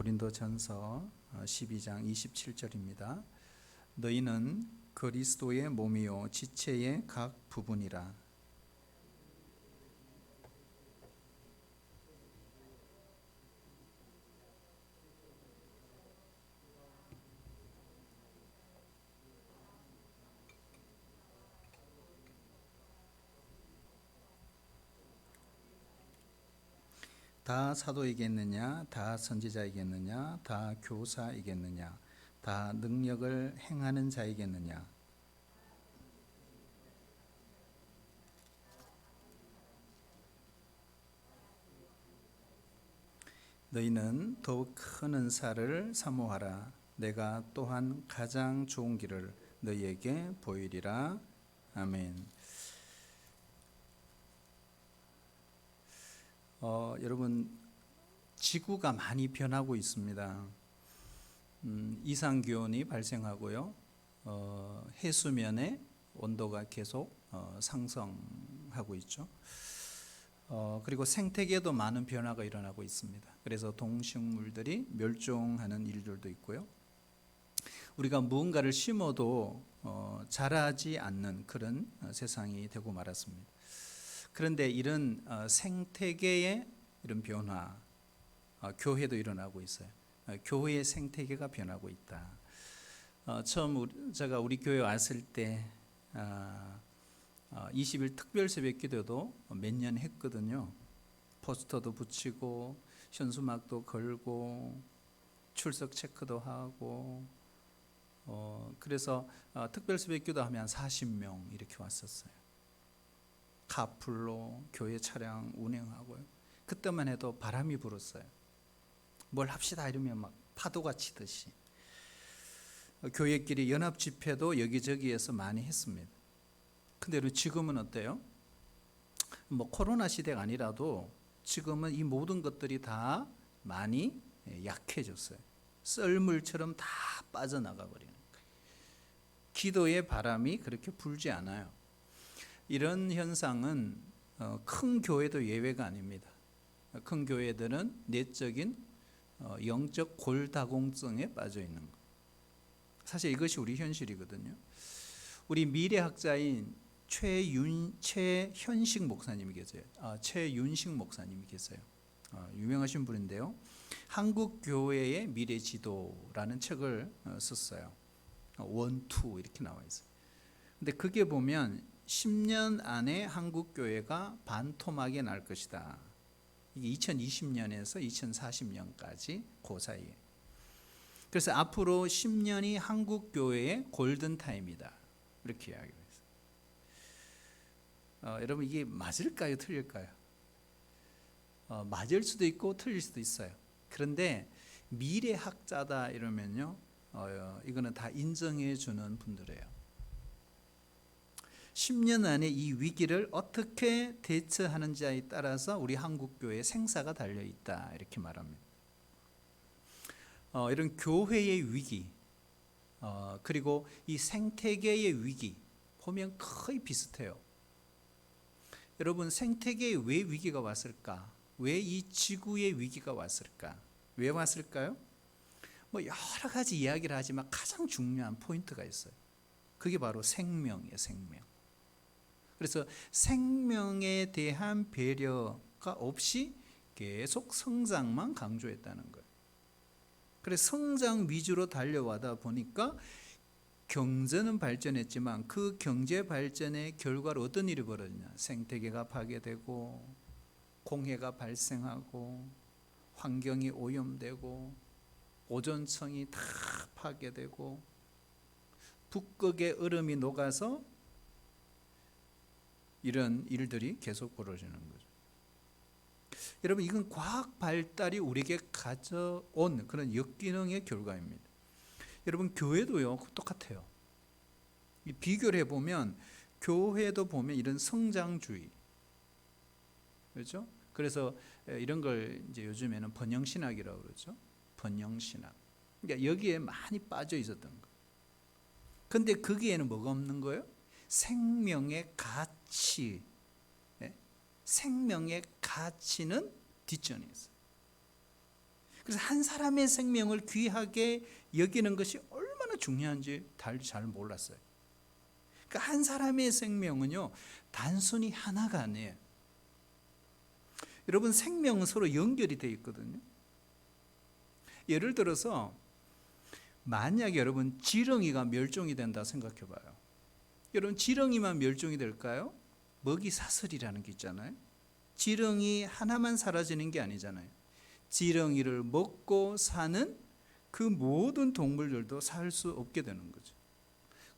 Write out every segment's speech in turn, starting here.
고린도전서 12장 27절입니다. 너희는 그리스도의 몸이요 지체의 각 부분이라. 다 사도이겠느냐, 다 선지자이겠느냐, 다 교사이겠느냐, 다 능력을 행하는 자이겠느냐. 너희는 더욱 큰 은사를 사모하라. 내가 또한 가장 좋은 길을 너희에게 보이리라. 아멘. 여러분, 지구가 많이 변하고 있습니다. 이상 기온이 발생하고요. 해수면의 온도가 계속 상승하고 있죠. 그리고 생태계에도 많은 변화가 일어나고 있습니다. 그래서 동식물들이 멸종하는 일들도 있고요. 우리가 무언가를 심어도 자라지 않는 그런 세상이 되고 말았습니다. 그런데 이런 생태계의 이런 변화, 교회도 일어나고 있어요. 교회의 생태계가 변하고 있다. 처음 제가 우리 교회 왔을 때 20일 특별 새벽 기도도 몇 년 했거든요. 포스터도 붙이고 현수막도 걸고 출석 체크도 하고 그래서 특별 새벽 기도 하면 40명 이렇게 왔었어요. 카풀로 교회 차량 운행하고요. 그때만 해도 바람이 불었어요. 뭘 합시다 이러면 막 파도가 치듯이. 교회끼리 연합 집회도 여기저기에서 많이 했습니다. 근데 지금은 어때요? 코로나 시대가 아니라도 지금은 이 모든 것들이 다 많이 약해졌어요. 썰물처럼 다 빠져나가 버리는 거예요. 기도의 바람이 그렇게 불지 않아요. 이런 현상은 큰 교회도 예외가 아닙니다. 큰 교회들은 내적인 영적 골다공증에 빠져 있는 것. 사실 이것이 우리 현실이거든요. 우리 미래학자인 최현식 목사님이 계세요. 최윤식 목사님이 계세요. 유명하신 분인데요. 한국 교회의 미래 지도라는 책을 썼어요. 1, 2 이렇게 나와 있어요. 근데 그게 보면 10년 안에 한국 교회가 반토막이 날 것이다. 이게 2020년에서 2040년까지 그 사이에. 그래서 앞으로 10년이 한국 교회의 골든 타임이다. 이렇게 이야기했어요. 여러분, 이게 맞을까요, 틀릴까요? 맞을 수도 있고 틀릴 수도 있어요. 그런데 미래학자다 이러면요, 이거는 다 인정해 주는 분들이에요. 10년 안에 이 위기를 어떻게 대처하는지에 따라서 우리 한국교회의 생사가 달려있다 이렇게 말합니다. 이런 교회의 위기 그리고 이 생태계의 위기 보면 거의 비슷해요. 여러분, 생태계에 왜 위기가 왔을까? 왜 이 지구에 위기가 왔을까? 왜 왔을까요? 여러 가지 이야기를 하지만 가장 중요한 포인트가 있어요. 그게 바로 생명이에요. 생명. 그래서 생명에 대한 배려가 없이 계속 성장만 강조했다는 거예요. 그래서 성장 위주로 달려와다 보니까 경제는 발전했지만 그 경제 발전의 결과로 어떤 일이 벌어지냐? 생태계가 파괴되고 공해가 발생하고 환경이 오염되고 오존층이 다 파괴되고 북극의 얼음이 녹아서 이런 일들이 계속 벌어지는 거죠. 여러분, 이건 과학 발달이 우리에게 가져온 그런 역기능의 결과입니다. 여러분, 교회도요 똑같아요. 비교를 해보면 교회도 보면 이런 성장주의, 그렇죠? 그래서 이런 걸 이제 요즘에는 번영신학이라고 그러죠. 번영신학. 그러니까 여기에 많이 빠져 있었던 거. 근데 거기에는 뭐가 없는 거예요? 생명의 가치, 생명의 가치는 뒷전에 있어요. 그래서 한 사람의 생명을 귀하게 여기는 것이 얼마나 중요한지 잘 몰랐어요. 그러니까 한 사람의 생명은요, 단순히 하나가 아니에요. 여러분, 생명은 서로 연결이 되어 있거든요. 예를 들어서 만약에 여러분 지렁이가 멸종이 된다 생각해 봐요. 여러분, 지렁이만 멸종이 될까요? 먹이 사슬이라는 게 있잖아요. 지렁이 하나만 사라지는 게 아니잖아요. 지렁이를 먹고 사는 그 모든 동물들도 살 수 없게 되는 거죠.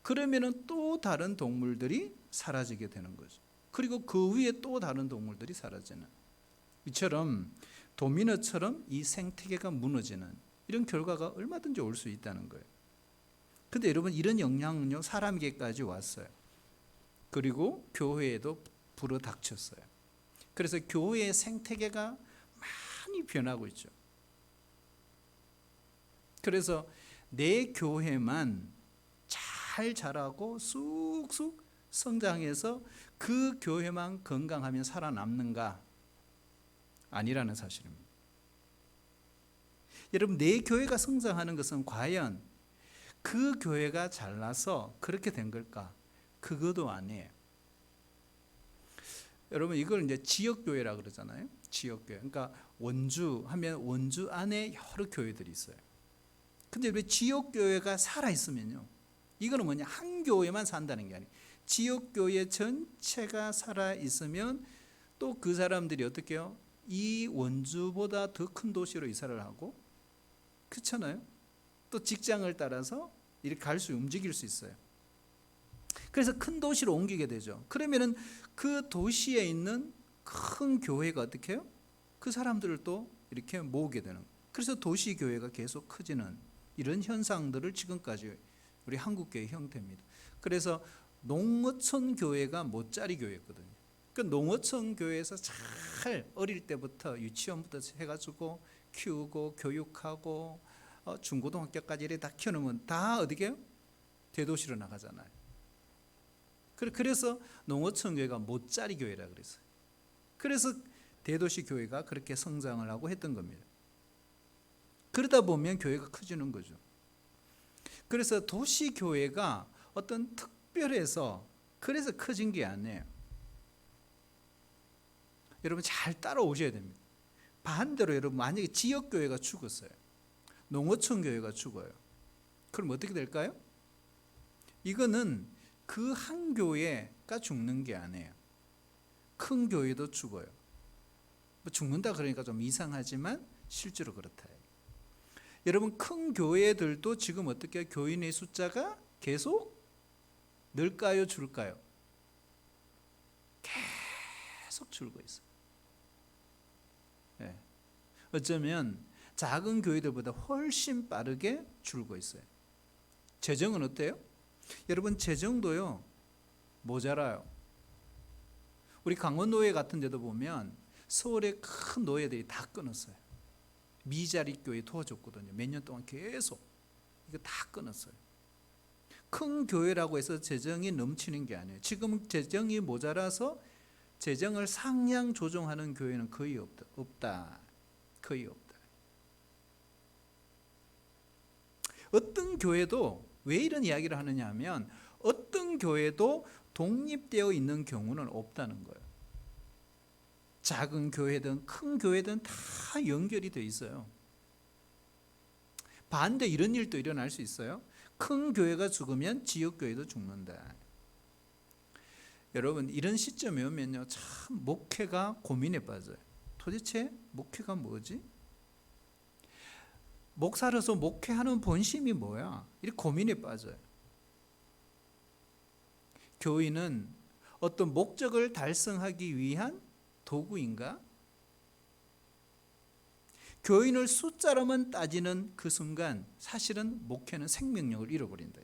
그러면은 또 다른 동물들이 사라지게 되는 거죠. 그리고 그 위에 또 다른 동물들이 사라지는, 이처럼 도미노처럼 이 생태계가 무너지는 이런 결과가 얼마든지 올 수 있다는 거예요. 근데 여러분, 이런 영향은요, 사람에게까지 왔어요. 그리고 교회에도 불어닥쳤어요. 그래서 교회의 생태계가 많이 변하고 있죠. 그래서 내 교회만 잘 자라고 쑥쑥 성장해서 그 교회만 건강하면 살아남는가? 아니라는 사실입니다. 여러분, 내 교회가 성장하는 것은 과연 그 교회가 잘나서 그렇게 된 걸까? 그것도 아니에요. 여러분, 이걸 이제 지역교회라 그러잖아요. 지역교회. 그러니까 원주 하면 원주 안에 여러 교회들이 있어요. 근데 왜 지역교회가 살아있으면요, 이거는 뭐냐, 한 교회만 산다는 게 아니에요. 지역교회 전체가 살아있으면 또 그 사람들이 어떻게 해요? 이 원주보다 더 큰 도시로 이사를 하고, 그렇잖아요. 또 직장을 따라서 이렇게 움직일 수 있어요. 그래서 큰 도시로 옮기게 되죠. 그러면은 그 도시에 있는 큰 교회가 어떻게 해요? 그 사람들을 또 이렇게 모으게 되는 거예요. 그래서 도시 교회가 계속 커지는 이런 현상들을 지금까지 우리 한국교회 형태입니다. 그래서 농어촌 교회가 모짜리 교회였거든요. 그 농어촌 교회에서 잘 어릴 때부터 유치원부터 해가지고 키우고 교육하고 중고등학교까지 이렇게 다 키워놓으면 다 어디게요? 대도시로 나가잖아요. 그래서 농어촌 교회가 모짜리 교회라 그랬어요. 그래서 대도시 교회가 그렇게 성장을 하고 했던 겁니다. 그러다 보면 교회가 커지는 거죠. 그래서 도시 교회가 어떤 특별해서 그래서 커진 게 아니에요. 여러분, 잘 따라오셔야 됩니다. 반대로 여러분, 만약에 지역 교회가 죽었어요, 농어촌 교회가 죽어요, 그럼 어떻게 될까요? 이거는 그 한 교회가 죽는 게 아니에요. 큰 교회도 죽어요. 죽는다 그러니까 좀 이상하지만 실제로 그렇다. 여러분, 큰 교회들도 지금 어떻게 교인의 숫자가 계속 늘까요, 줄까요? 계속 줄고 있어요. 네. 어쩌면 작은 교회들보다 훨씬 빠르게 줄고 있어요. 재정은 어때요? 여러분, 재정도요 모자라요. 우리 강원노예 같은 데도 보면 서울의 큰 노예들이 다 끊었어요. 미자리 교회 도와줬거든요. 몇 년 동안 계속 이거 다 끊었어요. 큰 교회라고 해서 재정이 넘치는 게 아니에요. 지금 재정이 모자라서 재정을 상향 조정하는 교회는 거의 없다. 거의 없다. 어떤 교회도 왜 이런 이야기를 하느냐 하면, 어떤 교회도 독립되어 있는 경우는 없다는 거예요. 작은 교회든 큰 교회든 다 연결이 돼 있어요. 반대 이런 일도 일어날 수 있어요. 큰 교회가 죽으면 지역 교회도 죽는다. 여러분, 이런 시점에 오면요, 참 목회가 고민에 빠져요. 도대체 목회가 뭐지? 목사로서 목회하는 본심이 뭐야? 이렇게 고민에 빠져요. 교인은 어떤 목적을 달성하기 위한 도구인가? 교인을 숫자로만 따지는 그 순간 사실은 목회는 생명력을 잃어버린다.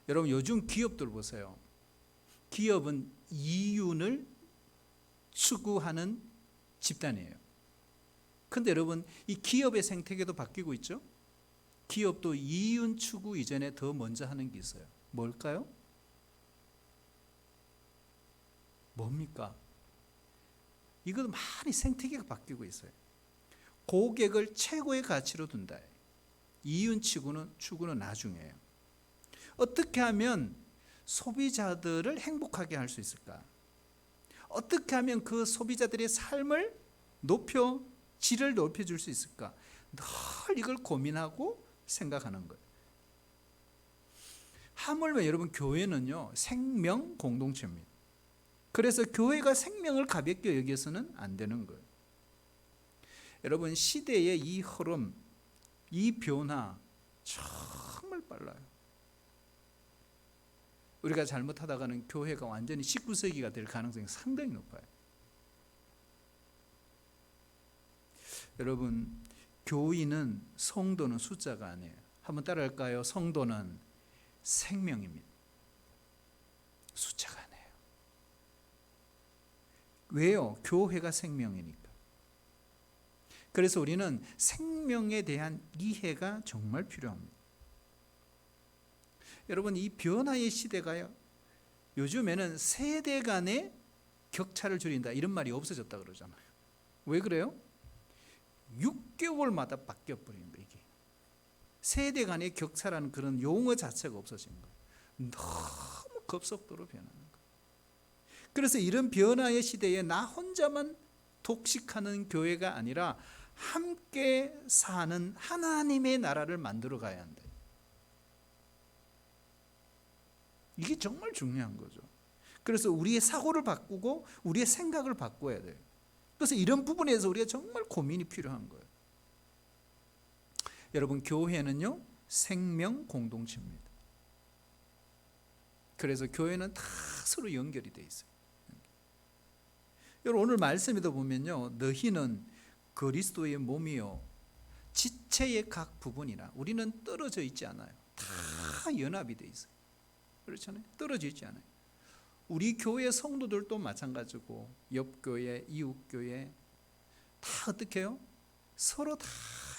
여러분, 요즘 기업들 보세요. 기업은 이윤을 추구하는 집단이에요. 근데 여러분, 이 기업의 생태계도 바뀌고 있죠? 기업도 이윤 추구 이전에 더 먼저 하는 게 있어요. 뭘까요? 뭡니까? 이것도 많이 생태계가 바뀌고 있어요. 고객을 최고의 가치로 둔다. 이윤 추구는 나중이에요. 어떻게 하면 소비자들을 행복하게 할 수 있을까? 어떻게 하면 그 소비자들의 삶을 질을 높여줄 수 있을까? 늘 이걸 고민하고 생각하는 거예요. 하물며 여러분, 교회는요, 생명 공동체입니다. 그래서 교회가 생명을 가볍게 여겨서는 안 되는 거예요. 여러분, 시대의 이 흐름, 이 변화 정말 빨라요. 우리가 잘못하다가는 교회가 완전히 19세기가 될 가능성이 상당히 높아요. 여러분, 교인은, 성도는 숫자가 아니에요. 한번 따라할까요? 성도는 생명입니다. 숫자가 아니에요. 왜요? 교회가 생명이니까. 그래서 우리는 생명에 대한 이해가 정말 필요합니다. 여러분, 이 변화의 시대가요, 요즘에는 세대 간의 격차를 줄인다 이런 말이 없어졌다 그러잖아요. 왜 그래요? 6개월마다 바뀌어 버린 거예요. 이게 세대 간의 격차라는 그런 용어 자체가 없어진 거예요. 너무 급속도로 변하는 거예요. 그래서 이런 변화의 시대에 나 혼자만 독식하는 교회가 아니라 함께 사는 하나님의 나라를 만들어 가야 한다. 이게 정말 중요한 거죠. 그래서 우리의 사고를 바꾸고 우리의 생각을 바꿔야 돼요. 그래서 이런 부분에서 우리가 정말 고민이 필요한 거예요. 여러분, 교회는요, 생명 공동체입니다. 그래서 교회는 다 서로 연결이 돼 있어요. 여러분, 오늘 말씀에도 보면요, 너희는 그리스도의 몸이요 지체의 각 부분이라. 우리는 떨어져 있지 않아요. 다 연합이 돼 있어요. 그렇잖아요. 떨어져 있지 않아요. 우리 교회 성도들도 마찬가지고 옆교회, 이웃교회 다 어떻게 해요? 서로 다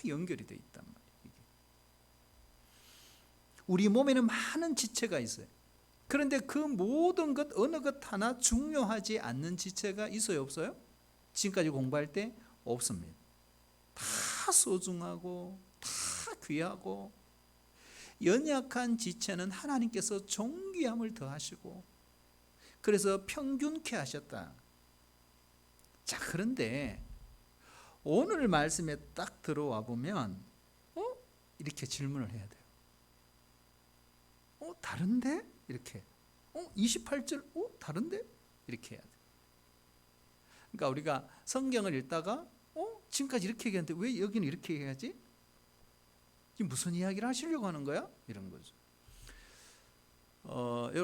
연결이 돼 있단 말이에요. 우리 몸에는 많은 지체가 있어요. 그런데 그 모든 것 어느 것 하나 중요하지 않는 지체가 있어요, 없어요? 지금까지 공부할 때 없습니다. 다 소중하고 다 귀하고, 연약한 지체는 하나님께서 존귀함을 더하시고 그래서 평균케 하셨다. 자, 그런데 오늘 말씀에 딱 들어와 보면 이렇게 질문을 해야 돼요. 다른데? 이렇게 28절 다른데? 이렇게 해야 돼요. 그러니까 우리가 성경을 읽다가 지금까지 이렇게 얘기했는데 왜 여기는 이렇게 얘기하지? 지금 무슨 이야기를 하시려고 하는 거야? 이런 거죠.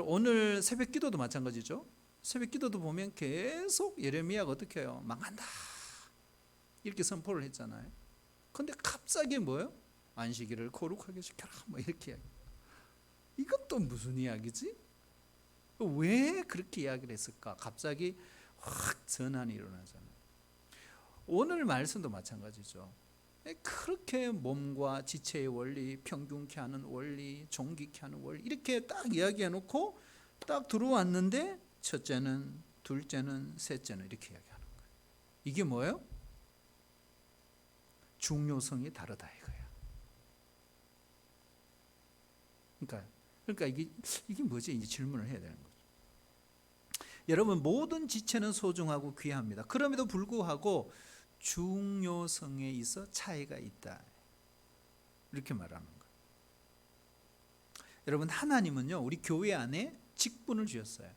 오늘 새벽 기도도 마찬가지죠. 새벽 기도도 보면 계속 예레미야가 어떻게 해요? 망한다 이렇게 선포를 했잖아요. 그런데 갑자기 뭐예요? 안식일을 거룩하게 지켜라 뭐 이렇게 이야기. 이것도 무슨 이야기지? 왜 그렇게 이야기를 했을까? 갑자기 확 전환이 일어나잖아요. 오늘 말씀도 마찬가지죠. 그렇게 몸과 지체의 원리, 평균케 하는 원리, 존귀케 하는 원리 이렇게 딱 이야기해 놓고 딱 들어왔는데 첫째는, 둘째는, 셋째는 이렇게 이야기하는 거예요. 이게 뭐예요? 중요성이 다르다 이거야. 그러니까 이게 뭐지? 이제 질문을 해야 되는 거죠. 여러분, 모든 지체는 소중하고 귀합니다. 그럼에도 불구하고 중요성에 있어 차이가 있다. 이렇게 말하는 거예요. 여러분, 하나님은요, 우리 교회 안에 직분을 주셨어요.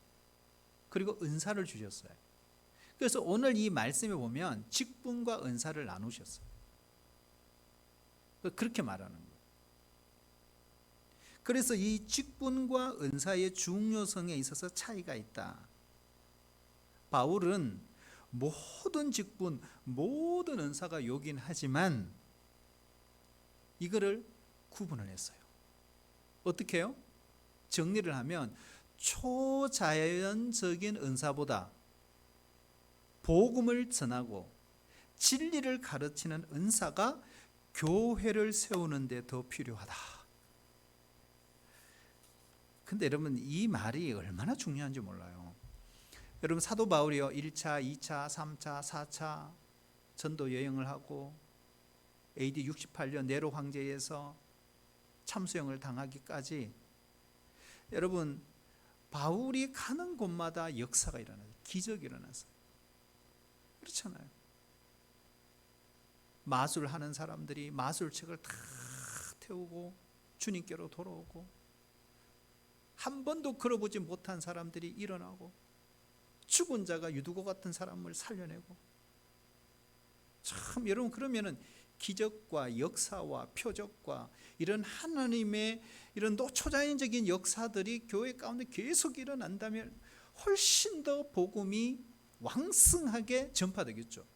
그리고 은사를 주셨어요. 그래서 오늘 이 말씀에 보면 직분과 은사를 나누셨어요. 그렇게 말하는 거예요. 그래서 이 직분과 은사의 중요성에 있어서 차이가 있다. 바울은 모든 직분, 모든 은사가 요긴 하지만 이거를 구분을 했어요. 어떻게 해요? 정리를 하면 초자연적인 은사보다 복음을 전하고 진리를 가르치는 은사가 교회를 세우는 데 더 필요하다. 근데 여러분, 이 말이 얼마나 중요한지 몰라요. 여러분, 사도 바울이요 1차, 2차, 3차, 4차 전도 여행을 하고 AD 68년 네로 황제에서 참수형을 당하기까지, 여러분 바울이 가는 곳마다 역사가 일어나요. 기적이 일어났어요. 그렇잖아요. 마술하는 사람들이 마술책을 다 태우고 주님께로 돌아오고, 한 번도 걸어보지 못한 사람들이 일어나고, 죽은 자가 유두고 같은 사람을 살려내고. 참 여러분, 그러면은 기적과 역사와 표적과 이런 하나님의 이런 초자연적인 역사들이 교회 가운데 계속 일어난다면 훨씬 더 복음이 왕성하게 전파되겠죠.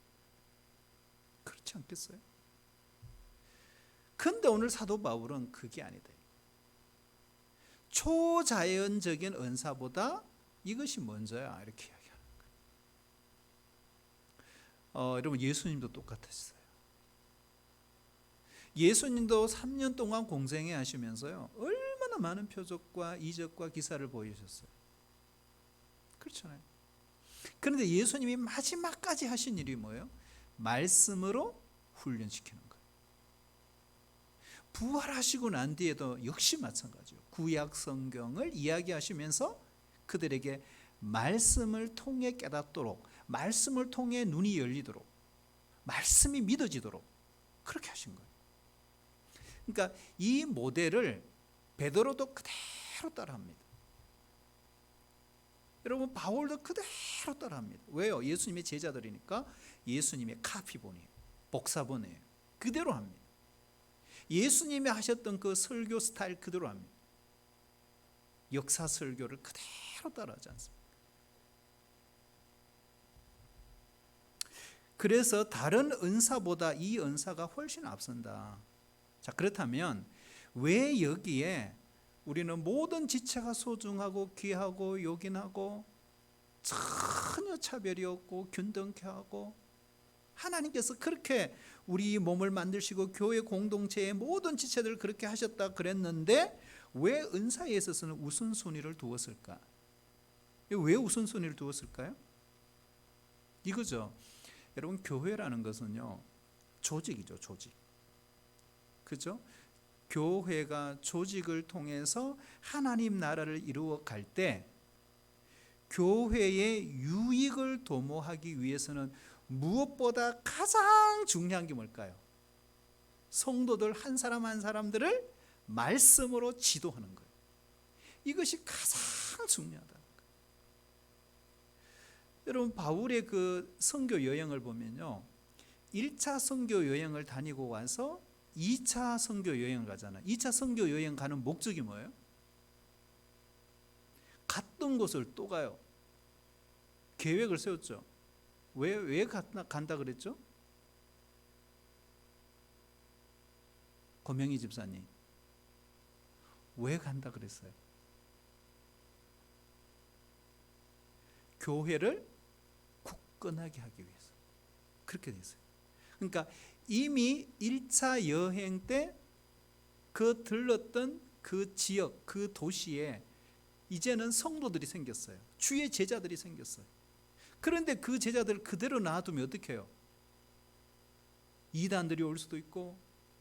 그렇지 않겠어요? 근데 오늘 사도 바울은 그게 아니다. 초자연적인 은사보다 이것이 먼저야, 이렇게 이야기하는 거예요. 여러분, 예수님도 똑같았어요. 예수님도 3년 동안 공생애 하시면서요, 얼마나 많은 표적과 이적과 기사를 보이셨어요. 그렇잖아요. 그런데 예수님이 마지막까지 하신 일이 뭐예요? 말씀으로 훈련시키는 거예요. 부활하시고 난 뒤에도 역시 마찬가지예요. 구약 성경을 이야기하시면서 그들에게 말씀을 통해 깨닫도록, 말씀을 통해 눈이 열리도록, 말씀이 믿어지도록 그렇게 하신 거예요. 그러니까 이 모델을 베드로도 그대로 따라합니다. 여러분, 바울도 그대로 따라합니다. 왜요? 예수님의 제자들이니까. 예수님의 카피본이에요. 복사본이에요. 그대로 합니다. 예수님이 하셨던 그 설교 스타일 그대로 합니다. 역사 설교를 그대로 따라하지 않습니다. 그래서 다른 은사보다 이 은사가 훨씬 앞선다. 자, 그렇다면 왜 여기에 우리는 모든 지체가 소중하고 귀하고 요긴하고 전혀 차별이 없고 균등케 하고, 하나님께서 그렇게 우리 몸을 만드시고 교회 공동체의 모든 지체들을 그렇게 하셨다 그랬는데 왜 은사에 있어서는 우선순위를 두었을까? 왜 우선순위를 두었을까요? 이거죠. 여러분, 교회라는 것은요, 조직이죠, 조직. 그죠? 교회가 조직을 통해서 하나님 나라를 이루어 갈 때 교회의 유익을 도모하기 위해서는 무엇보다 가장 중요한 게 뭘까요? 성도들 한 사람 한 사람들을 말씀으로 지도하는 거예요. 이것이 가장 중요하다는 거예요. 여러분, 바울의 그 선교 여행을 보면요, 1차 선교 여행을 다니고 와서 2차 선교 여행을 가잖아요. 2차 선교 여행 가는 목적이 뭐예요? 갔던 곳을 또 가요. 계획을 세웠죠. 왜 간다 그랬죠? 고명희 집사님, 왜 간다 그랬어요? 교회를 굳건하게 하기 위해서. 그렇게 됐어요. 그러니까 이미 1차 여행 때 그 들렀던 그 지역, 그 도시에 이제는 성도들이 생겼어요. 주의 제자들이 생겼어요. 그런데 그 제자들을 그대로 놔두면 어떻게 해요? 이단들이 올 수도 있고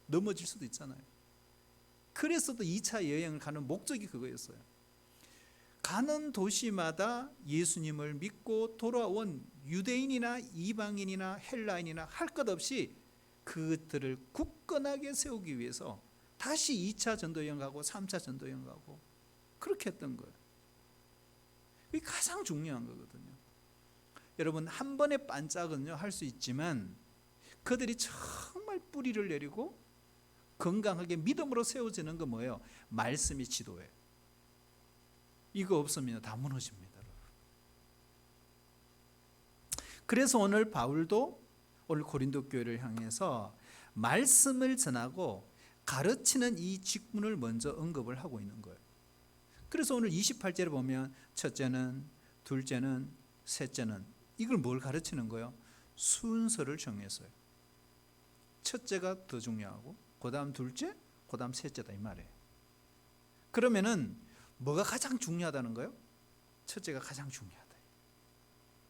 넘어질 수도 있잖아요. 그래서 또 2차 여행을 가는 목적이 그거였어요. 가는 도시마다 예수님을 믿고 돌아온 유대인이나 이방인이나 헬라인이나 할 것 없이 그들을 굳건하게 세우기 위해서 다시 2차 전도여행 가고 3차 전도여행 가고 그렇게 했던 거예요. 이게 가장 중요한 거거든요. 여러분, 한 번의 반짝은요 할 수 있지만 그들이 정말 뿌리를 내리고 건강하게 믿음으로 세워지는 건 뭐예요? 말씀이 지도예요. 이거 없으면 다 무너집니다. 그래서 오늘 바울도 오늘 고린도 교회를 향해서 말씀을 전하고 가르치는 이 직분을 먼저 언급을 하고 있는 거예요. 그래서 오늘 28절에 보면 첫째는, 둘째는, 셋째는, 이걸 뭘 가르치는 거예요? 순서를 정해서요. 첫째가 더 중요하고 그 다음 둘째, 그 다음 셋째다 이 말이에요. 그러면은 뭐가 가장 중요하다는 거예요? 첫째가 가장 중요하다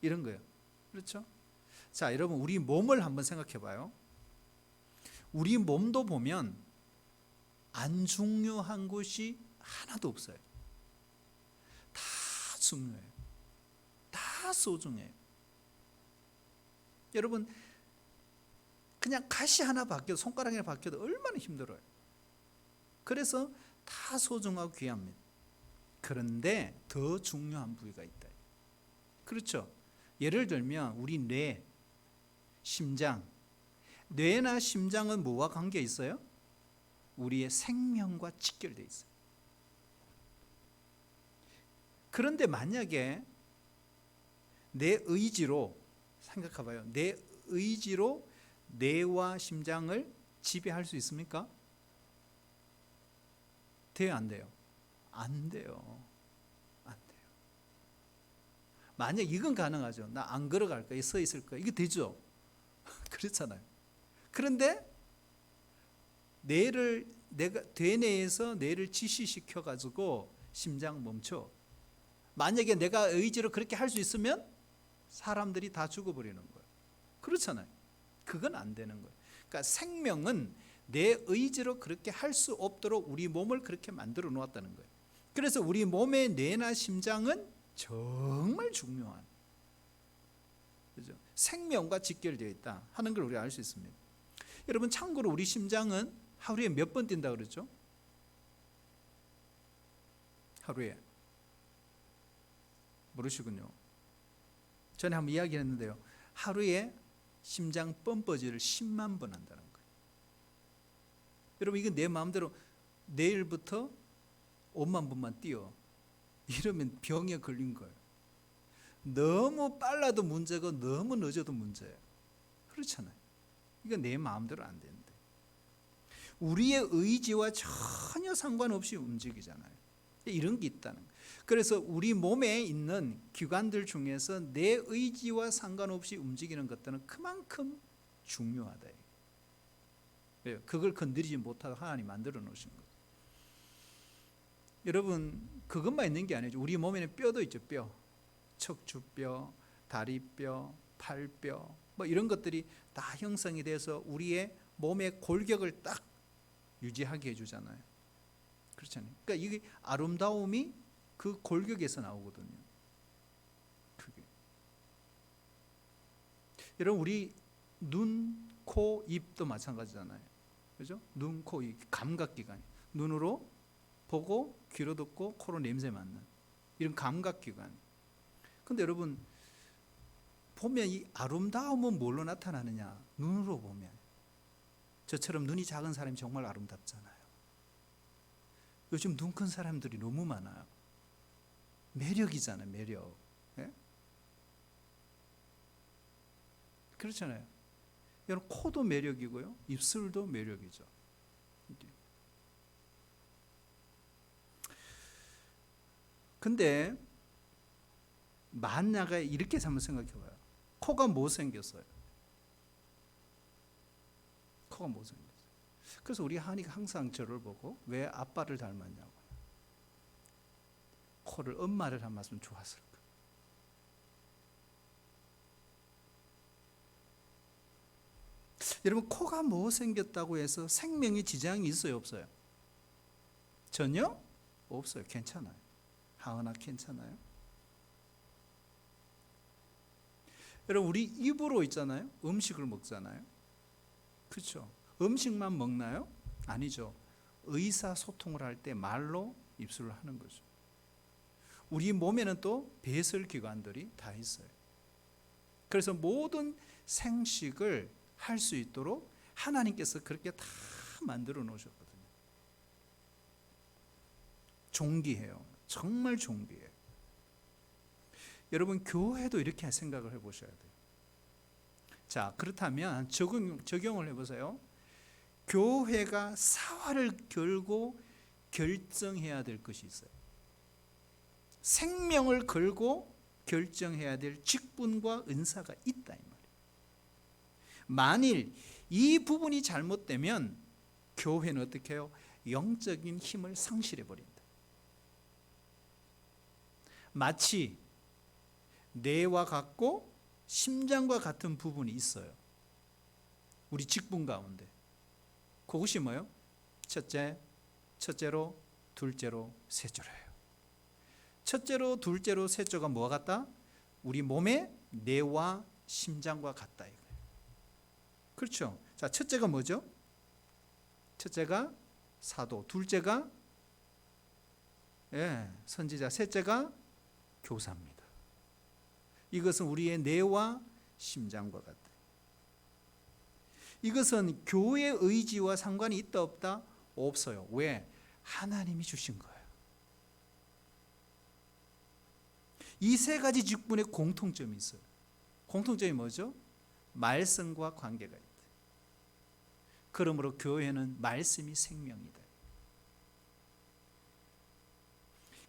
이런 거예요. 그렇죠? 자, 여러분, 우리 몸을 한번 생각해 봐요. 우리 몸도 보면 안 중요한 것이 하나도 없어요. 다 중요해요. 다 소중해요. 여러분, 그냥 가시 하나 바뀌어도, 손가락이 하나 바뀌어도 얼마나 힘들어요. 그래서 다 소중하고 귀합니다. 그런데 더 중요한 부위가 있다. 그렇죠? 예를 들면 우리 뇌, 심장. 뇌나 심장은 뭐와 관계 있어요? 우리의 생명과 직결되어 있어요. 그런데 만약에 내 의지로, 생각해봐요. 내 의지로 뇌와 심장을 지배할 수 있습니까? 돼요, 안 돼요? 안 돼요. 안 돼요. 만약 이건 가능하죠. 나 안 걸어갈 거야, 서 있을 거야. 이게 되죠. 그렇잖아요. 그런데 내가 대뇌에서 뇌를 지시시켜 가지고 심장 멈춰. 만약에 내가 의지로 그렇게 할 수 있으면 사람들이 다 죽어버리는 거예요. 그렇잖아요. 그건 안 되는 거예요. 그러니까 생명은 내 의지로 그렇게 할 수 없도록 우리 몸을 그렇게 만들어 놓았다는 거예요. 그래서 우리 몸의 뇌나 심장은 정말 중요한, 그죠? 생명과 직결되어 있다 하는 걸 우리가 알 수 있습니다. 여러분, 참고로 우리 심장은 하루에 몇 번 뛴다 그랬죠? 하루에. 모르시군요. 전에 한번 이야기했는데요. 하루에 심장 펌퍼질을 10만 번 한다는 거예요. 여러분, 이건 내 마음대로 내일부터 5만 번만 뛰어. 이러면 병에 걸린 거예요. 너무 빨라도 문제고 너무 늦어도 문제예요. 그렇잖아요. 이건 내 마음대로 안 되는데. 우리의 의지와 전혀 상관없이 움직이잖아요. 이런 게 있다는 거예요. 그래서 우리 몸에 있는 기관들 중에서 내 의지와 상관없이 움직이는 것들은 그만큼 중요하다. 그걸 건드리지 못하고 하나님이 만들어 놓으신 거예요. 여러분, 그것만 있는 게 아니죠. 우리 몸에는 뼈도 있죠. 뼈, 척추뼈, 다리뼈, 팔뼈, 뭐 이런 것들이 다 형성이 돼서 우리의 몸의 골격을 딱 유지하게 해주잖아요. 그렇잖아요. 그러니까 이게 아름다움이 그 골격에서 나오거든요. 그게. 여러분, 우리 눈, 코, 입도 마찬가지잖아요. 그죠? 눈, 코, 입, 감각기관. 눈으로 보고, 귀로 듣고, 코로 냄새 맡는 이런 감각기관. 근데 여러분, 보면 이 아름다움은 뭘로 나타나느냐? 눈으로 보면. 저처럼 눈이 작은 사람이 정말 아름답잖아요. 요즘 눈 큰 사람들이 너무 많아요. 매력이잖아요, 매력. 네? 그렇잖아요. 여러분, 코도 매력이고요, 입술도 매력이죠. 근데 만약에 이렇게 한번 생각해봐요. 코가 못생겼어요. 코가 못생겼어요. 그래서 우리 한이가 항상 저를 보고 왜 아빠를 닮았냐고. 코를 엄마를 닮았으면 좋았을까. 여러분, 코가 못생겼다고 해서 생명에 지장이 있어요, 없어요? 전혀 없어요. 괜찮아요. 하은아, 괜찮아요. 여러분, 우리 입으로 있잖아요. 음식을 먹잖아요. 그렇죠? 음식만 먹나요? 아니죠. 의사소통을 할 때 말로 입술을 하는 거죠. 우리 몸에는 또 배설기관들이 다 있어요. 그래서 모든 생식을 할 수 있도록 하나님께서 그렇게 다 만들어 놓으셨거든요. 존귀해요. 정말 존귀해요. 여러분, 교회도 이렇게 생각을 해보셔야 돼요. 자, 그렇다면 적용을 해보세요. 교회가 사활을 걸고 결정해야 될 것이 있어요. 생명을 걸고 결정해야 될 직분과 은사가 있다, 이 말이에요. 만일 이 부분이 잘못되면 교회는 어떻게 해요? 영적인 힘을 상실해 버린다. 마치 뇌와 같고 심장과 같은 부분이 있어요. 우리 직분 가운데. 그것이 뭐예요? 첫째로, 둘째로, 셋째로예요. 첫째로, 둘째로, 셋째가 뭐와 같다? 우리 몸의 뇌와 심장과 같다 이거예요. 그렇죠? 자, 첫째가 뭐죠? 첫째가 사도, 둘째가 선지자, 셋째가 교사입니다. 이것은 우리의 뇌와 심장과 같다. 이것은 교회의 의지와 상관이 있다 없다? 없어요. 왜? 하나님이 주신 거예요. 이 세 가지 직분에 공통점이 있어요. 공통점이 뭐죠? 말씀과 관계가 있다. 그러므로 교회는 말씀이 생명이다.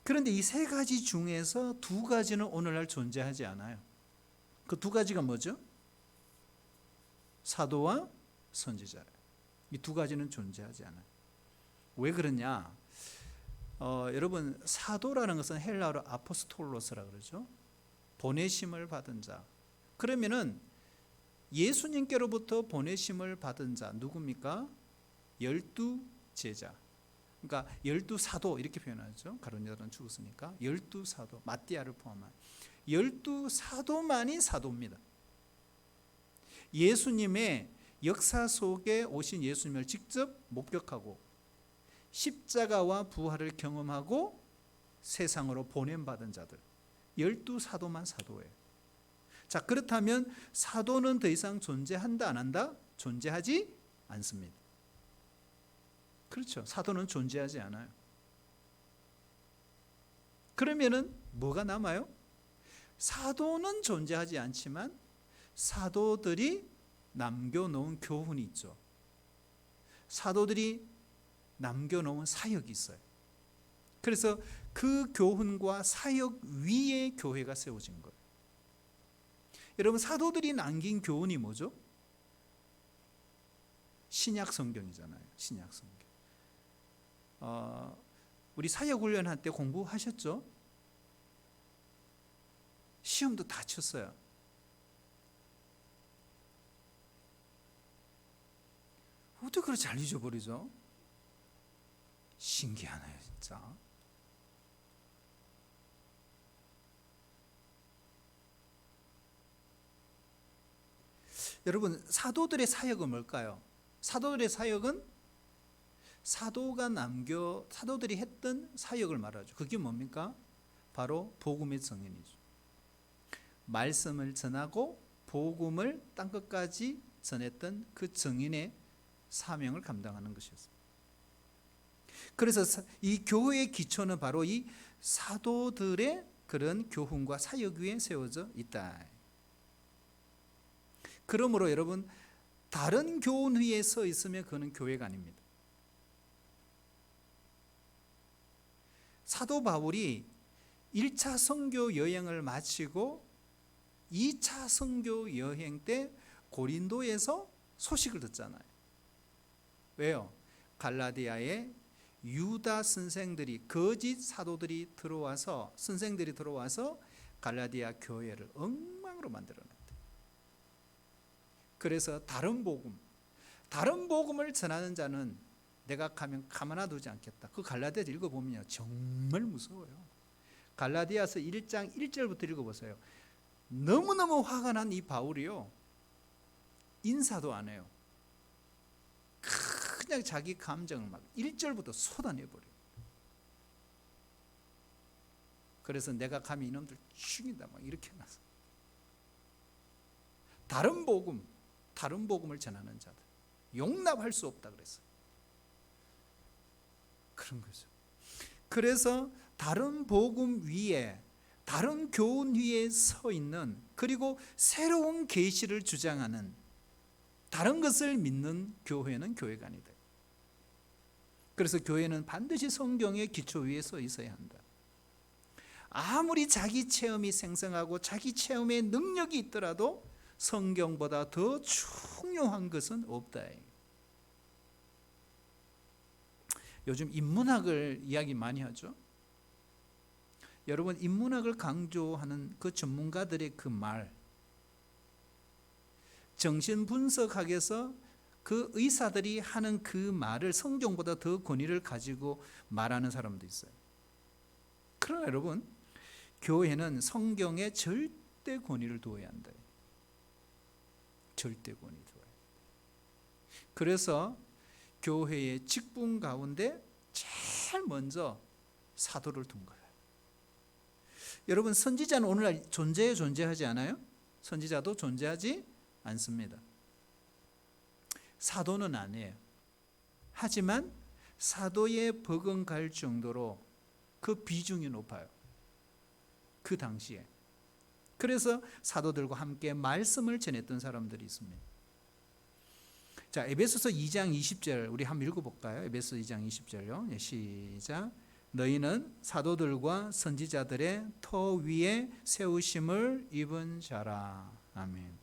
그런데 이 세 가지 중에서 두 가지는 오늘날 존재하지 않아요. 그 두 가지가 뭐죠? 사도와 선지자. 이 두 가지는 존재하지 않아요. 왜 그러냐? 여러분, 사도라는 것은 헬라어로 아포스톨로스라 그러죠. 보내심을 받은 자. 그러면은 예수님께로부터 보내심을 받은 자 누굽니까? 12제자. 그러니까 12사도 이렇게 표현하죠. 가룟 유다는 죽었으니까 12사도, 마띠아를 포함한 12사도만이 사도입니다. 예수님의 역사 속에 오신 예수님을 직접 목격하고 십자가와 부활을 경험하고 세상으로 보냄받은 자들 12사도만 사도예요. 자, 그렇다면 사도는 더 이상 존재한다 안 한다? 존재하지 않습니다. 그렇죠. 사도는 존재하지 않아요. 그러면은 뭐가 남아요? 사도는 존재하지 않지만 사도들이 남겨놓은 교훈이 있죠. 사도들이 남겨놓은 사역이 있어요. 그래서 그 교훈과 사역 위에 교회가 세워진 거예요. 여러분, 사도들이 남긴 교훈이 뭐죠? 신약 성경이잖아요. 신약 성경. 우리 사역훈련할 때 공부하셨죠? 시험도 다 쳤어요. 어떻게 그렇게 잘 잊어버리죠? 신기하네요, 진짜. 여러분, 사도들의 사역은 뭘까요? 사도들의 사역은 사도들이 했던 사역을 말하죠. 그게 뭡니까? 바로 복음의 증인이죠. 말씀을 전하고 복음을 땅끝까지 전했던 그 증인의 사명을 감당하는 것이었습니다. 그래서 이 교회의 기초는 바로 이 사도들의 그런 교훈과 사역 위에 세워져 있다. 그러므로 여러분, 다른 교훈 위에 서 있으면 그거는 교회가 아닙니다. 사도 바울이 1차 선교 여행을 마치고 2차 선교 여행 때 고린도에서 소식을 듣잖아요. 왜요? 갈라디아에 유다 선생들이, 거짓 사도들이 들어와서, 선생들이 들어와서 갈라디아 교회를 엉망으로 만들어놨대요. 그래서 다른 복음을 전하는 자는 내가 가면 가만두지 않겠다. 그 갈라디아서 읽어보면요, 정말 무서워요. 갈라디아서 1장 1절부터 읽어보세요. 너무너무 화가 난 이 바울이요, 인사도 안 해요. 그냥 자기 감정을 막 1절부터 쏟아내버려요. 그래서 내가 감히 이놈들 죽인다 막 이렇게 해놨어. 다른 복음을 전하는 자들 용납할 수 없다 그랬어요. 그런 거죠. 그래서 다른 복음 위에, 다른 교훈 위에 서 있는, 그리고 새로운 계시를 주장하는, 다른 것을 믿는 교회는 교회가 아니다. 그래서 교회는 반드시 성경의 기초 위에 서 있어야 한다. 아무리 자기 체험이 생생하고 자기 체험의 능력이 있더라도 성경보다 더 중요한 것은 없다. 요즘 인문학을 이야기 많이 하죠. 여러분, 인문학을 강조하는 그 전문가들의 그 말, 정신분석학에서 그 의사들이 하는 그 말을 성경보다 더 권위를 가지고 말하는 사람도 있어요. 그러나 여러분, 교회는 성경에 절대 권위를 두어야 한다. 절대 권위 두어야 한다. 그래서 교회의 직분 가운데 제일 먼저 사도를 둔 거예요. 여러분, 선지자는 오늘날 존재하지 않아요? 선지자도 존재하지 않습니다. 사도는 아니에요. 하지만 사도에 버금갈 정도로 그 비중이 높아요. 그 당시에. 그래서 사도들과 함께 말씀을 전했던 사람들이 있습니다. 자, 에베소서 2장 20절 우리 한번 읽어볼까요? 에베소 2장 20절요. 시작. 너희는 사도들과 선지자들의 터 위에 세우심을 입은 자라. 아멘.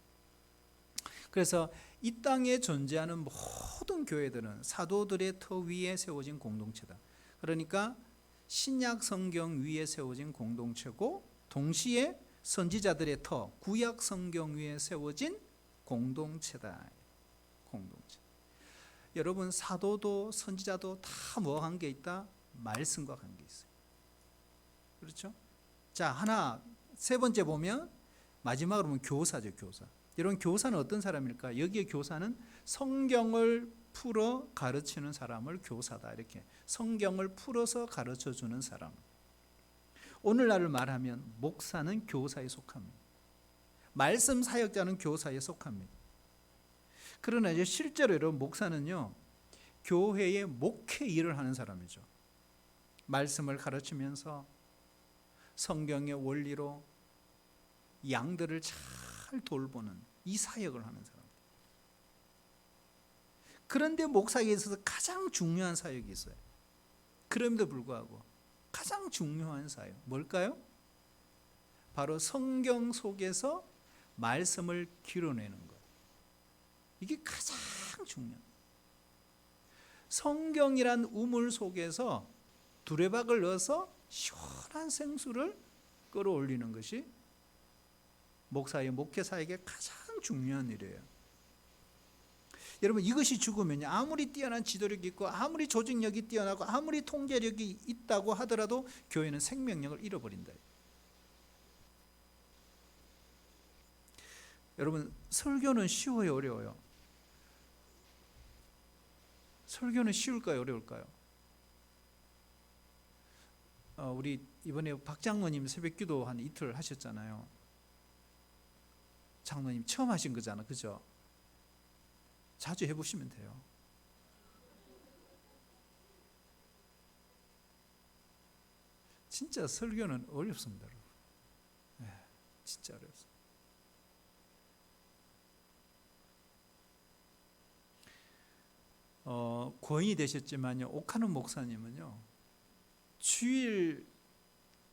그래서 이 땅에 존재하는 모든 교회들은 사도들의 터 위에 세워진 공동체다. 그러니까 신약 성경 위에 세워진 공동체고, 동시에 선지자들의 터, 구약 성경 위에 세워진 공동체다. 공동체. 여러분, 사도도 선지자도 다 뭐와 관계 있다? 말씀과 관계 있어요. 그렇죠? 자, 세 번째 보면 마지막으로 보면 교사죠, 교사. 여러분, 교사는 어떤 사람일까? 여기에 교사는 성경을 풀어 가르치는 사람을 교사다. 이렇게 성경을 풀어서 가르쳐 주는 사람. 오늘날을 말하면 목사는 교사에 속합니다. 말씀 사역자는 교사에 속합니다. 그러나 이제 실제로 여러분, 목사는요, 교회의 목회 일을 하는 사람이죠. 말씀을 가르치면서 성경의 원리로 양들을 잘 돌보는 이 사역을 하는 사람. 그런데 목사에게 있어서 가장 중요한 사역이 있어요. 그럼에도 불구하고 가장 중요한 사역 뭘까요? 바로 성경 속에서 말씀을 길어내는 것. 이게 가장 중요해요. 성경이란 우물 속에서 두레박을 넣어서 시원한 생수를 끌어올리는 것이 목사의 목회 사역의 가장 중요한 일이에요. 여러분, 이것이 죽으면 아무리 뛰어난 지도력이 있고 아무리 조직력이 뛰어나고 아무리 통제력이 있다고 하더라도 교회는 생명력을 잃어버린다. 여러분, 설교는 쉬워요, 어려워요? 설교는 쉬울까요, 어려울까요? 우리 이번에 박 장로님 새벽기도 한 이틀 하셨잖아요. 장로님 처음 하신 거잖아, 그죠? 자주 해보시면 돼요. 진짜 설교는 어렵습니다, 여러분. 네, 진짜 어렵습니다. 고인이 되셨지만요, 옥하는 목사님은요, 주일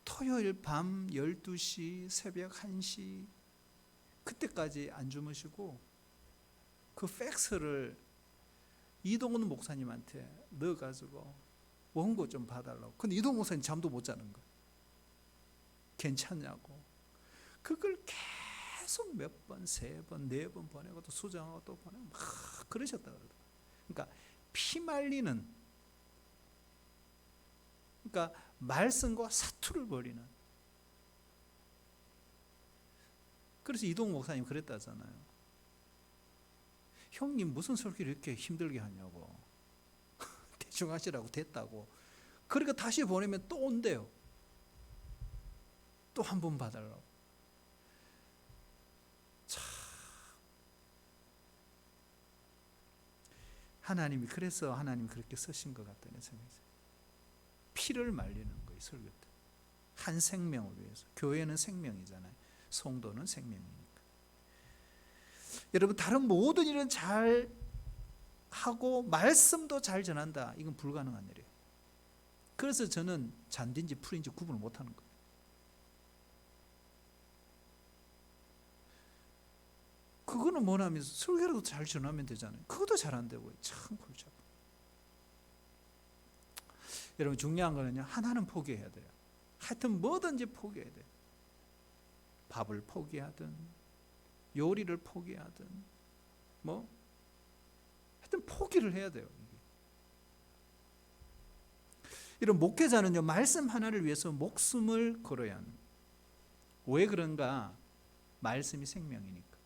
토요일 밤 12시, 새벽 1시 그때까지 안 주무시고 그 팩스를 이동훈 목사님한테 넣어가지고 원고 좀 봐달라고. 근데 이동훈 목사님 잠도 못 자는 거예요. 괜찮냐고. 그걸 계속 몇 번, 세 번, 네 번 보내고 또 수정하고 또 보내고 막 그러셨다 그러더라고요. 그러니까 피 말리는, 그러니까 말씀과 사투를 벌이는. 그래서 이동훈 목사님 그랬다잖아요. 형님 무슨 설교를 이렇게 힘들게 하냐고. 대충 하시라고 됐다고. 그러니까 다시 보내면 또 온대요. 또 한 번 봐달라고. 참, 하나님이 그래서 하나님이 그렇게 쓰신 것 같다는 생각이 들어요. 피를 말리는 거예요, 설교 때. 한 생명을 위해서. 교회는 생명이잖아요. 성도는 생명이니까. 여러분, 다른 모든 일은 잘 하고 말씀도 잘 전한다. 이건 불가능한 일이에요. 그래서 저는 잔디인지 풀인지 구분을 못하는 거예요. 그거는 뭐냐면 설교라도 잘 전하면 되잖아요. 그것도 잘 안 되고 참 골치 아파요. 여러분, 중요한 거는요, 하나는 포기해야 돼요. 하여튼 뭐든지 포기해야 돼요. 밥을 포기하든 요리를 포기하든 뭐 어떤 포기를 해야 돼요. 이런 목회자는요, 말씀 하나를 위해서 목숨을 걸어야 합니다. 왜 그런가? 말씀이 생명이니까.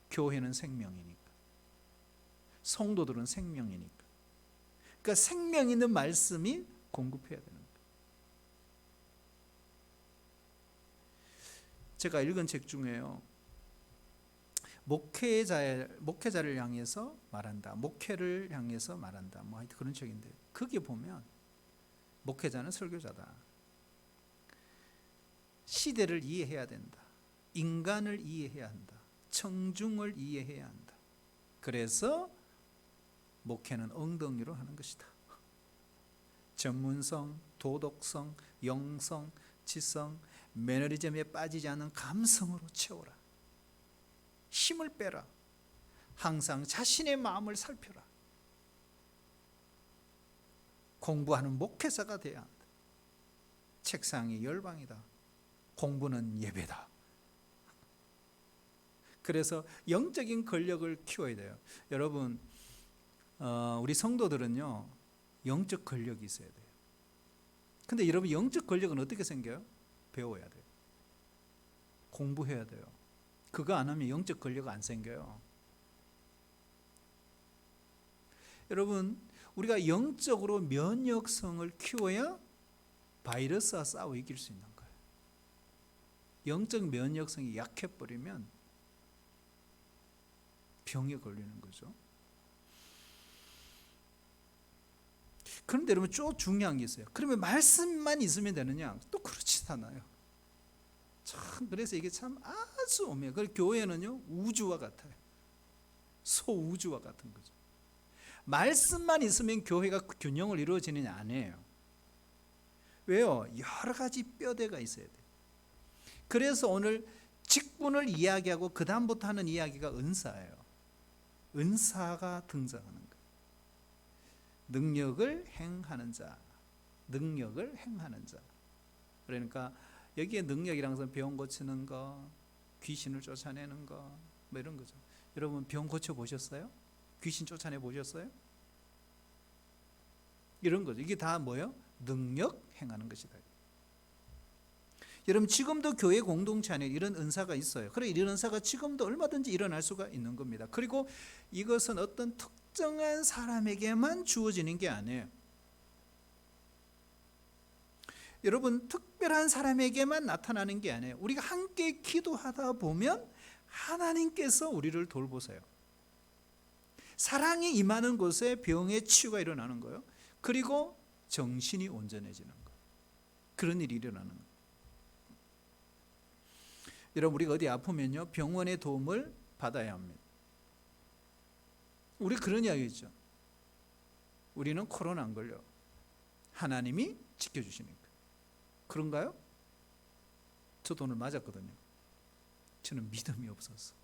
교회는 생명이니까. 성도들은 생명이니까. 그러니까 생명 있는 말씀이 공급해야 되는 거예요. 제가 읽은 책 중에요, 목회자를 향해서 말한다, 목회를 향해서 말한다, 뭐 하여튼 그런 책인데, 거기에 보면 목회자는 설교자다. 시대를 이해해야 된다. 인간을 이해해야 한다. 청중을 이해해야 한다. 그래서 목회는 엉덩이로 하는 것이다. 전문성, 도덕성, 영성, 지성, 매너리즘에 빠지지 않는 감성으로 채워라. 힘을 빼라. 항상 자신의 마음을 살펴라. 공부하는 목회자가 돼야 한다. 책상이 열방이다. 공부는 예배다. 그래서 영적인 권력을 키워야 돼요. 여러분, 우리 성도들은요, 영적 권력이 있어야 돼요. 근데 여러분, 영적 권력은 어떻게 생겨요? 배워야 돼요. 공부해야 돼요. 그거 안 하면 영적 권력 안 생겨요. 여러분, 우리가 영적으로 면역성을 키워야 바이러스와 싸워 이길 수 있는 거예요. 영적 면역성이 약해버리면 병에 걸리는 거죠. 그런데 여러분, 좀 중요한 게 있어요. 그러면 말씀만 있으면 되느냐? 또 그렇지 않아요. 참, 그래서 이게 참 아주 오묘해요. 그 교회는요, 우주와 같아요. 소우주와 같은 거죠. 말씀만 있으면 교회가 균형을 이루어지느냐? 아니에요. 왜요? 여러 가지 뼈대가 있어야 돼요. 그래서 오늘 직분을 이야기하고 그 다음부터 하는 이야기가 은사예요. 은사가 등장하는 거예요. 능력을 행하는 자, 능력을 행하는 자. 그러니까 여기에 능력이란 것은 병 고치는 거, 귀신을 쫓아내는 거, 뭐 이런 거죠. 여러분, 병 고쳐 보셨어요? 귀신 쫓아내 보셨어요? 이런 거죠. 이게 다 뭐예요? 능력 행하는 것이다. 여러분, 지금도 교회 공동체 안에 이런 은사가 있어요. 그래, 이런 은사가 지금도 얼마든지 일어날 수가 있는 겁니다. 그리고 이것은 어떤 특정한 사람에게만 주어지는 게 아니에요. 여러분, 특별한 사람에게만 나타나는 게 아니에요. 우리가 함께 기도하다 보면 하나님께서 우리를 돌보세요. 사랑이 임하는 곳에 병의 치유가 일어나는 거예요. 그리고 정신이 온전해지는 거예요. 그런 일이 일어나는 거예요. 여러분, 우리가 어디 아프면요, 병원의 도움을 받아야 합니다. 우리 그런 이야기 있죠. 우리는 코로나 안 걸려. 하나님이 지켜주시니까. 그런가요? 저도 오늘 맞았거든요. 저는 믿음이 없었어.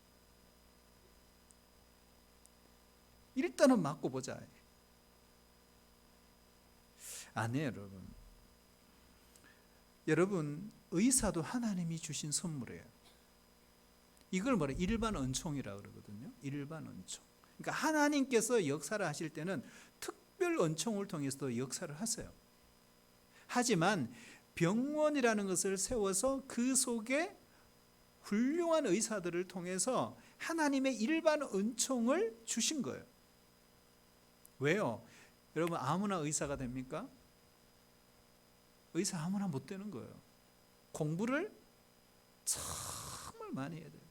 일단은 맞고 보자. 아니에요, 여러분. 여러분, 의사도 하나님이 주신 선물이에요. 이걸 뭐래? 일반 은총이라고 그러거든요. 일반 은총. 그러니까 하나님께서 역사를 하실 때는 특별 은총을 통해서도 역사를 하세요. 하지만 병원이라는 것을 세워서 그 속에 훌륭한 의사들을 통해서 하나님의 일반 은총을 주신 거예요. 왜요? 여러분, 아무나 의사가 됩니까? 의사 아무나 못 되는 거예요. 공부를 정말 많이 해야 돼요.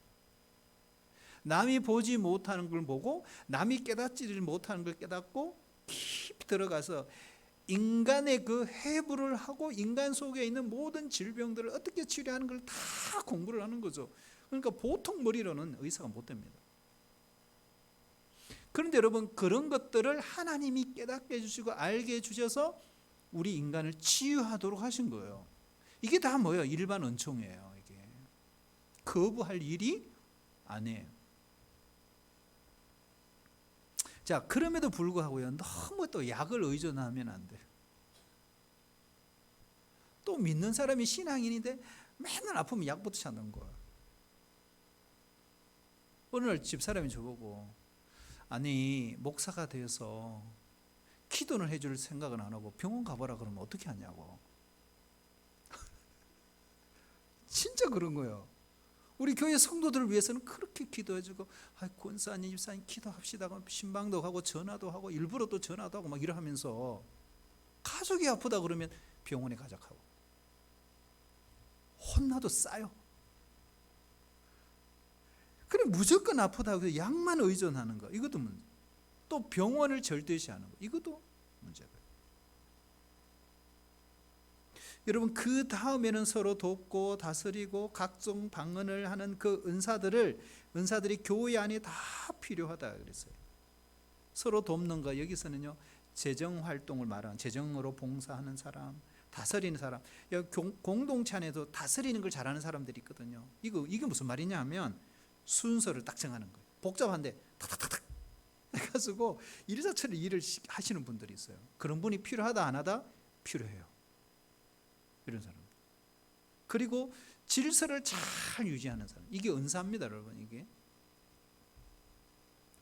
남이 보지 못하는 걸 보고 남이 깨닫지를 못하는 걸 깨닫고 깊이 들어가서 인간의 그 해부를 하고 인간 속에 있는 모든 질병들을 어떻게 치료하는 걸 다 공부를 하는 거죠. 그러니까 보통 머리로는 의사가 못 됩니다. 그런데 여러분, 그런 것들을 하나님이 깨닫게 해주시고 알게 해주셔서 우리 인간을 치유하도록 하신 거예요. 이게 다 뭐예요? 일반 은총이에요. 이게 거부할 일이 아니에요. 자, 그럼에도 불구하고요, 너무 또 약을 의존하면 안 돼요. 또 믿는 사람이 신앙인인데 맨날 아프면 약부터 찾는 거예요. 어느 날 집사람이 저보고, 아니 목사가 되어서 기도를 해줄 생각은 안 하고 병원 가보라 그러면 어떻게 하냐고. 진짜 그런 거예요. 우리 교회 성도들을 위해서는 그렇게 기도해주고, 권사님, 집사님 기도합시다. 신방도 가고 전화도 하고 일부러 또 전화도 하고 막 이러면서, 가족이 아프다 그러면 병원에 가자고 혼나도 싸요. 그럼 무조건 아프다고 해서 약만 의존하는 거, 이것도 문제. 또 병원을 절대시하는 거, 이것도 문제고요. 여러분, 그 다음에는 서로 돕고 다스리고 각종 방언을 하는 그 은사들이 교회 안에 다 필요하다 그랬어요. 서로 돕는 거, 여기서는요 재정 활동을 말하는, 재정으로 봉사하는 사람, 다스리는 사람. 공동체 안에도 다스리는 걸 잘하는 사람들이 있거든요. 이게 무슨 말이냐 하면 순서를 딱 정하는 거예요. 복잡한데 탁탁탁탁 해가지고 일사천리 일을 하시는 분들이 있어요. 그런 분이 필요하다 안 하다? 필요해요. 이런 사람. 그리고 질서를 잘 유지하는 사람, 이게 은사입니다, 여러분. 이게.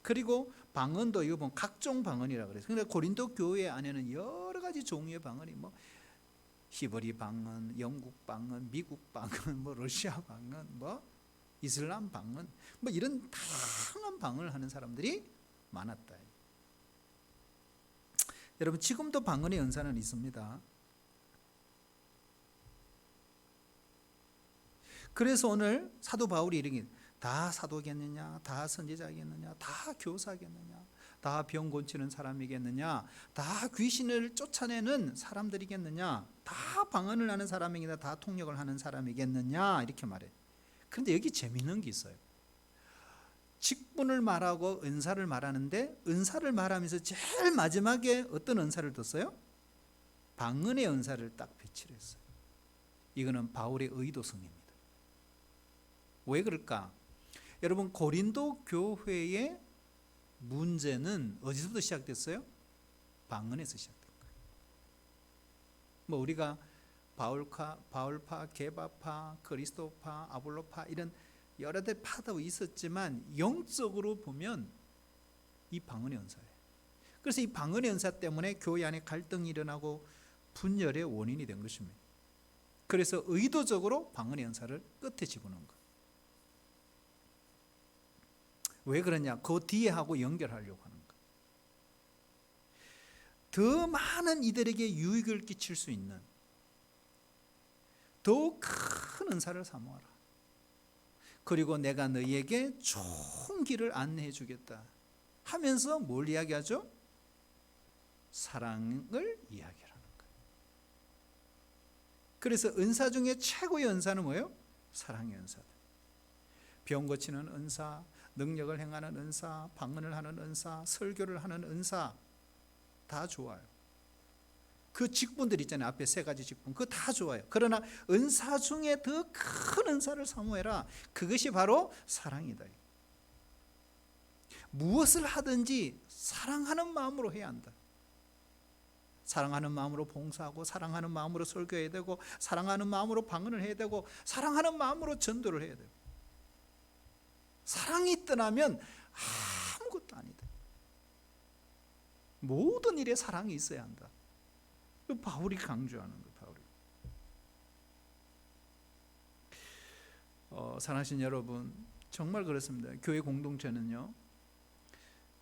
그리고 방언도 이거 보면 각종 방언이라 그래서. 근데 고린도 교회 안에는 여러 가지 종류의 방언이, 뭐 히브리 방언, 영국 방언, 미국 방언, 뭐 러시아 방언, 뭐 이슬람 방언, 뭐 이런 다양한 방언을 하는 사람들이 많았다. 여러분, 지금도 방언의 은사는 있습니다. 그래서 오늘 사도 바울이 이렇게, 다 사도겠느냐, 다 선지자겠느냐, 다 교사겠느냐, 다 병 고치는 사람이겠느냐, 다 귀신을 쫓아내는 사람들이겠느냐, 다 방언을 하는 사람이겠느냐, 다 통역을 하는 사람이겠느냐, 이렇게 말해. 그런데 여기 재미있는 게 있어요. 직분을 말하고 은사를 말하는데, 은사를 말하면서 제일 마지막에 어떤 은사를 뒀어요? 방언의 은사를 딱 배치를 했어요. 이거는 바울의 의도성입니다. 왜 그럴까? 여러분, 고린도 교회의 문제는 어디서부터 시작됐어요? 방언에서 시작된 거예요. 뭐 우리가 바울파, 게바파, 그리스도파, 아볼로파 이런 여러 대 파도 있었지만 영적으로 보면 이 방언의 은사예요. 그래서 이 방언의 은사 때문에 교회 안에 갈등이 일어나고 분열의 원인이 된 것입니다. 그래서 의도적으로 방언의 은사를 끝에 집어넣은 거예요. 왜 그러냐? 그 뒤에 하고 연결하려고 하는 거예요. 더 많은 이들에게 유익을 끼칠 수 있는 더 큰 은사를 사모하라. 그리고 내가 너희에게 좋은 길을 안내해 주겠다 하면서 뭘 이야기하죠? 사랑을 이야기하는 거예요. 그래서 은사 중에 최고의 은사는 뭐예요? 사랑의 은사다. 병 고치는 은사, 능력을 행하는 은사, 방언을 하는 은사, 설교를 하는 은사, 다 좋아요. 그 직분들 있잖아요. 앞에 세 가지 직분, 그거 다 좋아요. 그러나 은사 중에 더 큰 은사를 사모해라. 그것이 바로 사랑이다. 무엇을 하든지 사랑하는 마음으로 해야 한다. 사랑하는 마음으로 봉사하고, 사랑하는 마음으로 설교해야 되고, 사랑하는 마음으로 방언을 해야 되고, 사랑하는 마음으로 전도를 해야 되고. 사랑이 떠나면 아무것도 아니다. 모든 일에 사랑이 있어야 한다. 바울이 강조하는 거예요. 사랑하신 여러분, 정말 그렇습니다. 교회 공동체는요,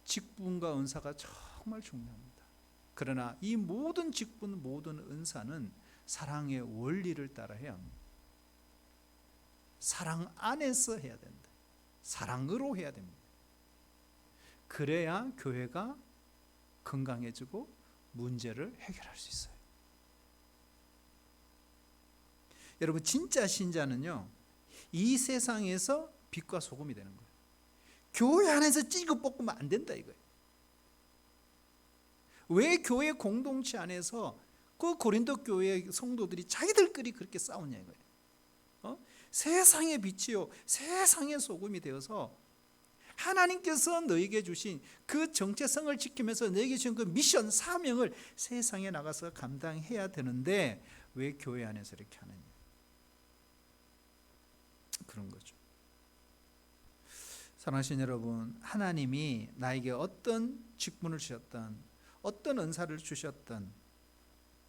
직분과 은사가 정말 중요합니다. 그러나 이 모든 직분, 모든 은사는 사랑의 원리를 따라 해야 합니다. 사랑 안에서 해야 된다. 사랑으로 해야 됩니다. 그래야 교회가 건강해지고 문제를 해결할 수 있어요. 여러분, 진짜 신자는요, 이 세상에서 빛과 소금이 되는 거예요. 교회 안에서 찌고 볶으면 안 된다 이거예요. 왜 교회 공동체 안에서 그 고린도 교회 성도들이 자기들끼리 그렇게 싸우냐 이거예요. 세상의 빛이요, 세상의 소금이 되어서 하나님께서 너에게 주신 그 정체성을 지키면서 너에게 주신 그 미션, 사명을 세상에 나가서 감당해야 되는데 왜 교회 안에서 이렇게 하느냐, 그런 거죠. 사랑하시는 여러분, 하나님이 나에게 어떤 직분을 주셨던, 어떤 은사를 주셨던,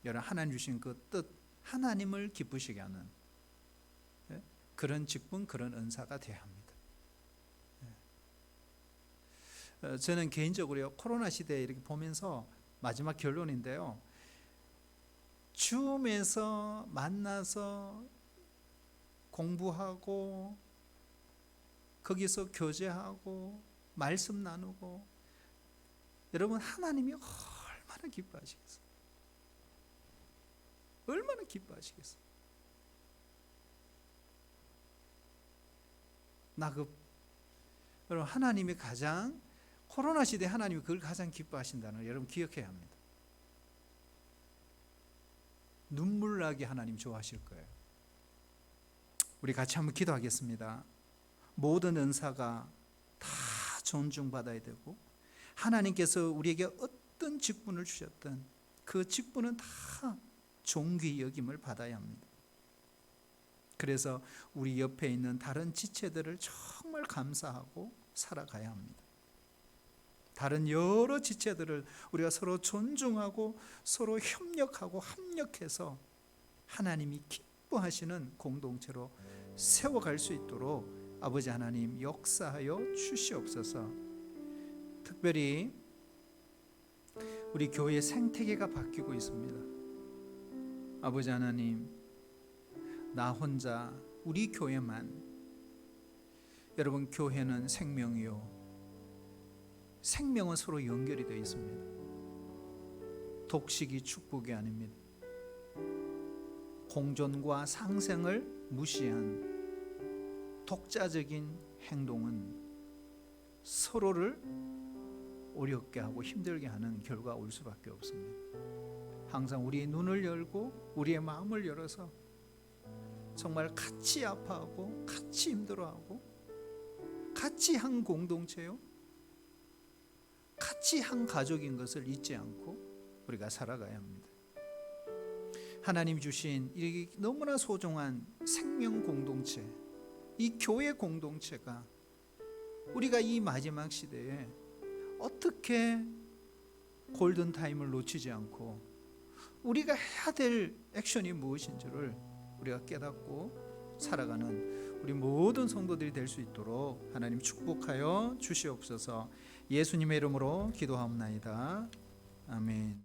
여러분 하나님 주신 그 뜻, 하나님을 기쁘시게 하는 그런 직분, 그런 은사가 되어야 합니다. 저는 개인적으로 코로나 시대에 이렇게 보면서 마지막 결론인데요, 줌에서 만나서 공부하고 거기서 교제하고 말씀 나누고, 여러분 하나님이 얼마나 기뻐하시겠어요? 얼마나 기뻐하시겠어요? 여러분 하나님이 가장, 코로나 시대에 하나님이 그걸 가장 기뻐하신다는 걸 여러분 기억해야 합니다. 눈물 나게 하나님 좋아하실 거예요. 우리 같이 한번 기도하겠습니다. 모든 은사가 다 존중받아야 되고, 하나님께서 우리에게 어떤 직분을 주셨든 그 직분은 다 존귀 여김을 받아야 합니다. 그래서 우리 옆에 있는 다른 지체들을 정말 감사하고 살아가야 합니다. 다른 여러 지체들을 우리가 서로 존중하고 서로 협력하고 합력해서 하나님이 기뻐하시는 공동체로 세워갈 수 있도록 아버지 하나님 역사하여 주시옵소서. 특별히 우리 교회의 생태계가 바뀌고 있습니다. 아버지 하나님, 나 혼자 우리 교회만, 여러분 교회는 생명이요, 생명은 서로 연결이 되어 있습니다. 독식이 축복이 아닙니다. 공존과 상생을 무시한 독자적인 행동은 서로를 어렵게 하고 힘들게 하는 결과가 올 수밖에 없습니다. 항상 우리의 눈을 열고 우리의 마음을 열어서 정말 같이 아파하고 같이 힘들어하고 같이 한 공동체요, 같이 한 가족인 것을 잊지 않고 우리가 살아가야 합니다. 하나님 주신 이 너무나 소중한 생명 공동체, 이 교회 공동체가 우리가 이 마지막 시대에 어떻게 골든타임을 놓치지 않고 우리가 해야 될 액션이 무엇인지를 우리가 깨닫고 살아가는 우리 모든 성도들이 될 수 있도록 하나님 축복하여 주시옵소서. 예수님의 이름으로 기도하옵나이다. 아멘.